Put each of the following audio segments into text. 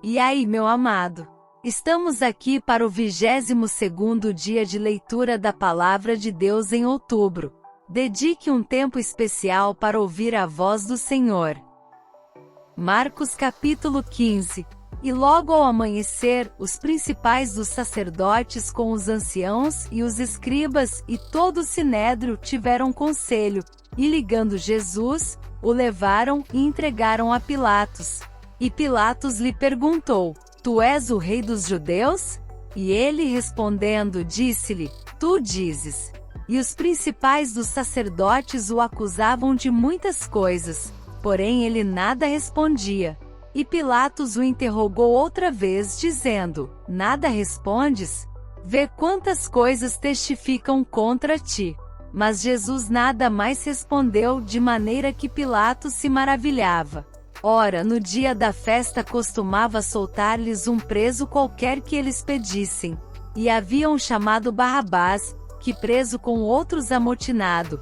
E aí, meu amado? Estamos aqui para o 22º dia de leitura da Palavra de Deus em outubro. Dedique um tempo especial para ouvir a voz do Senhor. Marcos capítulo 15. E logo ao amanhecer, os principais dos sacerdotes com os anciãos e os escribas e todo o sinédrio tiveram conselho, e ligando Jesus, o levaram e entregaram a Pilatos. E Pilatos lhe perguntou: Tu és o rei dos judeus? E ele respondendo disse-lhe: Tu dizes. E os principais dos sacerdotes o acusavam de muitas coisas, porém ele nada respondia. E Pilatos o interrogou outra vez, dizendo: Nada respondes? Vê quantas coisas testificam contra ti. Mas Jesus nada mais respondeu, de maneira que Pilatos se maravilhava. Ora, no dia da festa costumava soltar-lhes um preso qualquer que eles pedissem. E haviam chamado Barrabás, que preso com outros amotinado,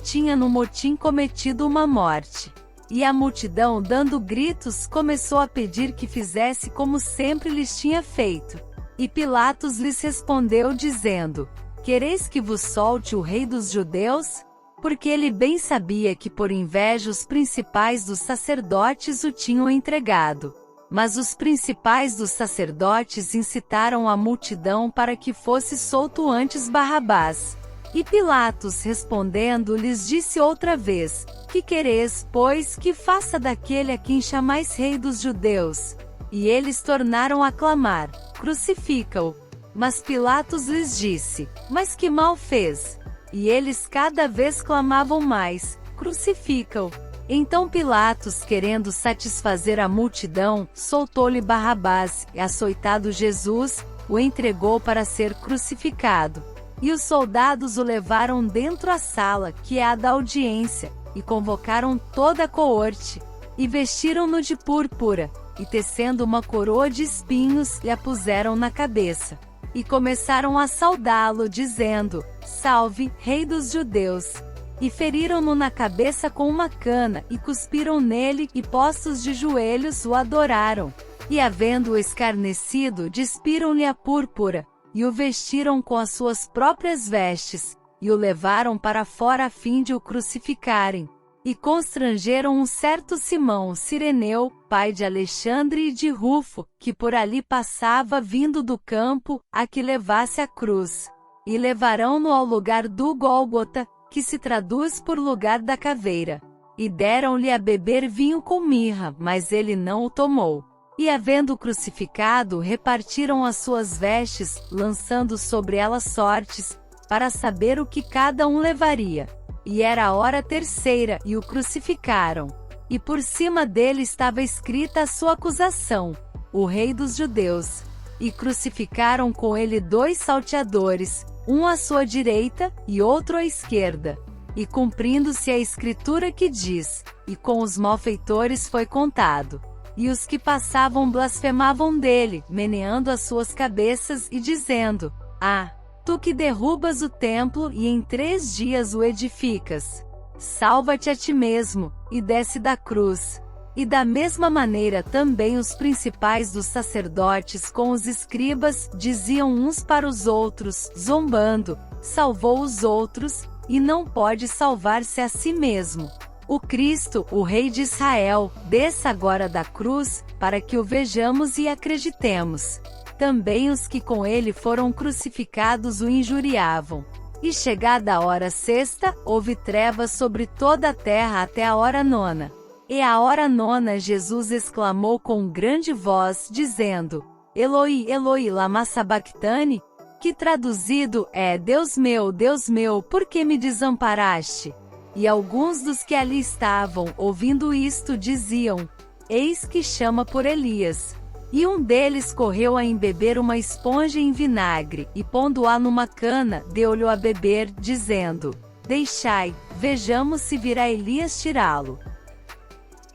tinha no motim cometido uma morte. E a multidão, dando gritos, começou a pedir que fizesse como sempre lhes tinha feito. E Pilatos lhes respondeu dizendo: Quereis que vos solte o rei dos judeus? Porque ele bem sabia que por inveja os principais dos sacerdotes o tinham entregado. Mas os principais dos sacerdotes incitaram a multidão para que fosse solto antes Barrabás. E Pilatos respondendo lhes disse outra vez: Que quereis, pois, que faça daquele a quem chamais rei dos judeus? E eles tornaram a clamar: Crucifica-o. Mas Pilatos lhes disse: Mas que mal fez? E eles cada vez clamavam mais: Crucifica-o. Então Pilatos, querendo satisfazer a multidão, soltou-lhe Barrabás, e açoitado Jesus, o entregou para ser crucificado. E os soldados o levaram dentro à sala, que é a da audiência, e convocaram toda a coorte, e vestiram-no de púrpura, e tecendo uma coroa de espinhos, lhe a puseram na cabeça. E começaram a saudá-lo, dizendo: Salve, Rei dos Judeus! E feriram-no na cabeça com uma cana, e cuspiram nele, e postos de joelhos o adoraram. E havendo-o escarnecido, despiram-lhe a púrpura, e o vestiram com as suas próprias vestes, e o levaram para fora a fim de o crucificarem. E constrangeram um certo Simão Cireneu, pai de Alexandre e de Rufo, que por ali passava vindo do campo, a que levasse a cruz. E levarão-no ao lugar do Gólgota, que se traduz por lugar da caveira. E deram-lhe a beber vinho com mirra, mas ele não o tomou. E havendo-o crucificado, repartiram as suas vestes, lançando sobre elas sortes, para saber o que cada um levaria. E era a hora terceira, e o crucificaram. E por cima dele estava escrita a sua acusação: O Rei dos Judeus. E crucificaram com ele 2 salteadores, um à sua direita, e outro à esquerda. E cumprindo-se a escritura que diz: E com os malfeitores foi contado. E os que passavam blasfemavam dele, meneando as suas cabeças e dizendo: Ah! Tu que derrubas o templo e em 3 dias o edificas. Salva-te a ti mesmo, e desce da cruz. E da mesma maneira também os principais dos sacerdotes com os escribas, diziam uns para os outros, zombando: Salvou os outros, e não pode salvar-se a si mesmo. O Cristo, o Rei de Israel, desça agora da cruz, para que o vejamos e acreditemos. Também os que com ele foram crucificados o injuriavam. E chegada a hora sexta, houve trevas sobre toda a terra até a hora 9. E à hora 9 Jesus exclamou com grande voz, dizendo: Eloi, Eloi, lama sabactani? Que traduzido é: Deus meu, por que me desamparaste? E alguns dos que ali estavam, ouvindo isto, diziam: Eis que chama por Elias. E um deles correu a embeber uma esponja em vinagre, e pondo-a numa cana, deu-lhe a beber, dizendo: Deixai, vejamos se virá Elias tirá-lo.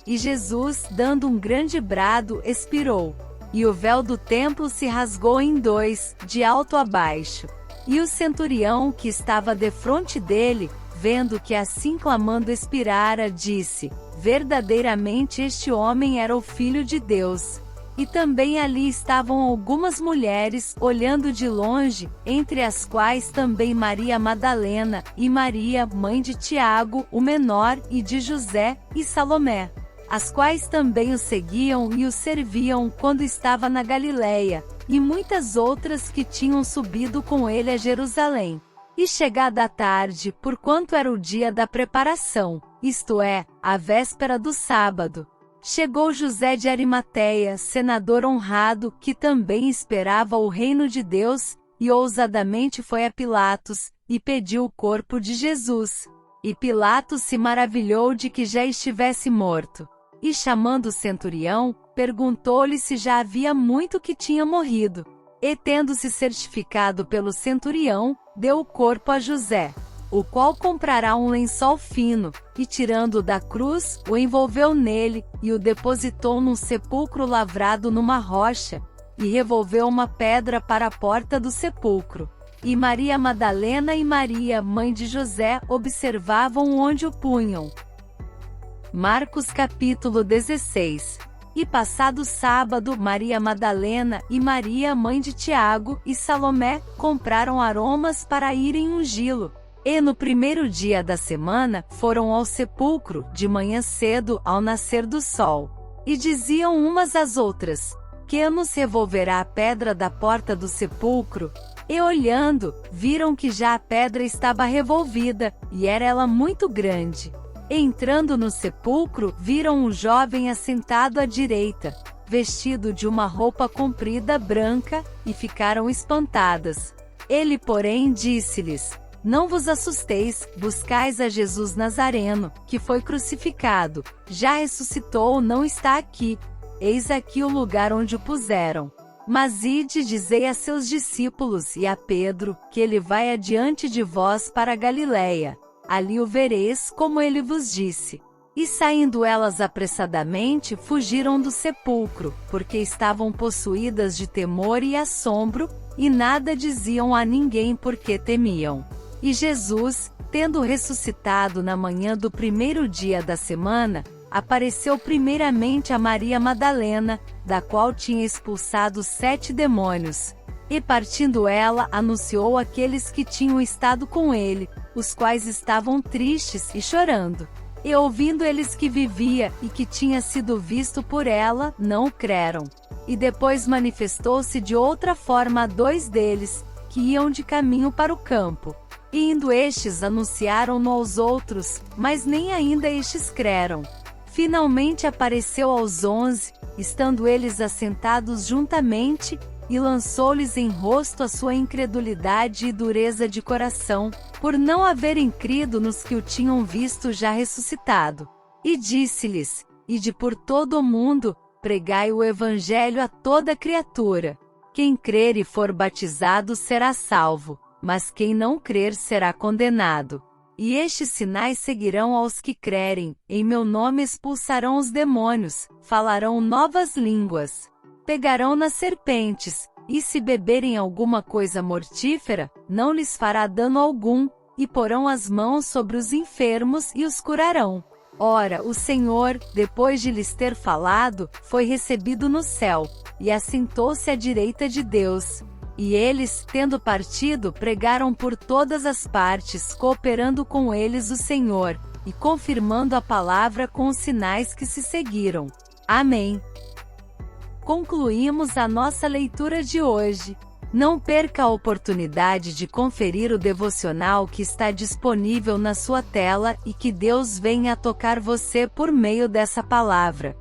E Jesus, dando um grande brado, expirou. E o véu do templo se rasgou em 2, de alto a baixo. E o centurião que estava defronte dele, vendo que assim clamando expirara, disse: Verdadeiramente este homem era o Filho de Deus. E também ali estavam algumas mulheres, olhando de longe, entre as quais também Maria Madalena, e Maria, mãe de Tiago, o menor, e de José, e Salomé, as quais também o seguiam e o serviam quando estava na Galileia, e muitas outras que tinham subido com ele a Jerusalém. E chegada a tarde, porquanto era o dia da preparação, isto é, a véspera do sábado, chegou José de Arimateia, senador honrado, que também esperava o reino de Deus, e ousadamente foi a Pilatos, e pediu o corpo de Jesus. E Pilatos se maravilhou de que já estivesse morto. E chamando o centurião, perguntou-lhe se já havia muito que tinha morrido. E tendo-se certificado pelo centurião, deu o corpo a José, o qual comprará um lençol fino, e tirando-o da cruz, o envolveu nele, e o depositou num sepulcro lavrado numa rocha, e revolveu uma pedra para a porta do sepulcro. E Maria Madalena e Maria, mãe de José, observavam onde o punham. Marcos capítulo 16. E passado sábado, Maria Madalena e Maria, mãe de Tiago, e Salomé, compraram aromas para irem ungí-lo. E no primeiro dia da semana, foram ao sepulcro, de manhã cedo, ao nascer do sol. E diziam umas às outras: que nos revolverá a pedra da porta do sepulcro? E olhando, viram que já a pedra estava revolvida, e era ela muito grande. E entrando no sepulcro, viram um jovem assentado à direita, vestido de uma roupa comprida branca, e ficaram espantadas. Ele, porém, disse-lhes: não vos assusteis, buscais a Jesus Nazareno, que foi crucificado, já ressuscitou, não está aqui. Eis aqui o lugar onde o puseram. Mas ide, dizei a seus discípulos e a Pedro, que ele vai adiante de vós para a Galileia. Ali o vereis, como ele vos disse. E saindo elas apressadamente, fugiram do sepulcro, porque estavam possuídas de temor e assombro, e nada diziam a ninguém porque temiam. E Jesus, tendo ressuscitado na manhã do primeiro dia da semana, apareceu primeiramente a Maria Madalena, da qual tinha expulsado 7 demônios. E partindo ela, anunciou àqueles que tinham estado com ele, os quais estavam tristes e chorando. E ouvindo eles que vivia, e que tinha sido visto por ela, não o creram. E depois manifestou-se de outra forma a 2 deles, que iam de caminho para o campo. E indo estes anunciaram-no aos outros, mas nem ainda estes creram. Finalmente apareceu aos 11, estando eles assentados juntamente, e lançou-lhes em rosto a sua incredulidade e dureza de coração, por não haverem crido nos que o tinham visto já ressuscitado. E disse-lhes: ide por todo o mundo, pregai o evangelho a toda criatura. Quem crer e for batizado será salvo, mas quem não crer será condenado. E estes sinais seguirão aos que crerem: em meu nome expulsarão os demônios, falarão novas línguas, pegarão nas serpentes, e se beberem alguma coisa mortífera, não lhes fará dano algum, e porão as mãos sobre os enfermos e os curarão. Ora, o Senhor, depois de lhes ter falado, foi recebido no céu, e assentou-se à direita de Deus. E eles, tendo partido, pregaram por todas as partes, cooperando com eles o Senhor, e confirmando a palavra com os sinais que se seguiram. Amém. Concluímos a nossa leitura de hoje. Não perca a oportunidade de conferir o devocional que está disponível na sua tela e que Deus venha a tocar você por meio dessa palavra.